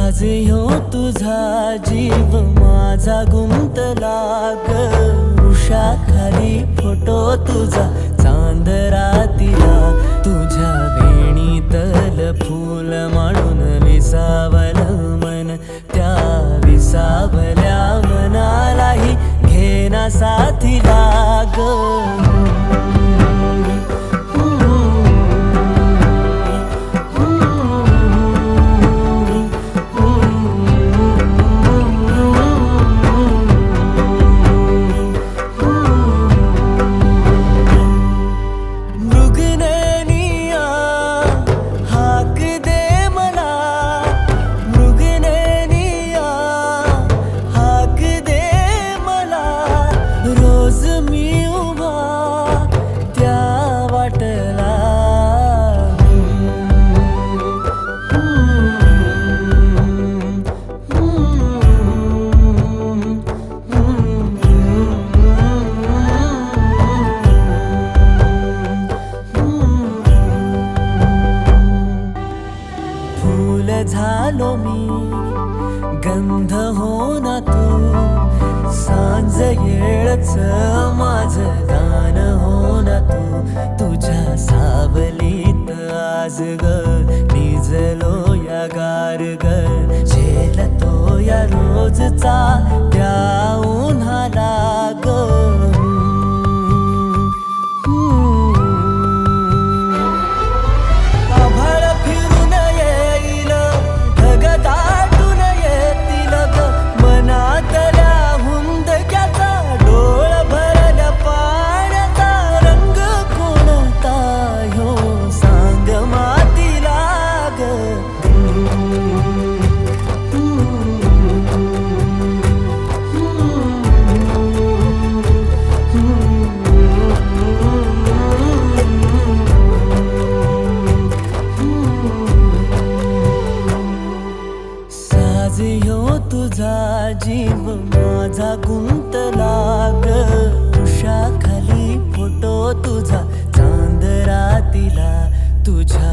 साज ह्यो तुझा जीव माझा गुंतला ग, उषाखाली फोटो तुझा चांद रातीला, तुझ्या वेणीतल फूल म्हणून विसावलं मन, त्या विसावल्या मनालाही घेना साथीला ग. झालो मी गंध हो ना तू, सांज येळच माझं गान हो ना तू, तुझ्या सावलीत आज ग निजलो या गार ग, झेलतो या रोजचा त्या उन्हाला ग. तुझा जीव माझा गुंतला ग, उषाखाली फोटो तुझा चांद रातीला, तुझ्या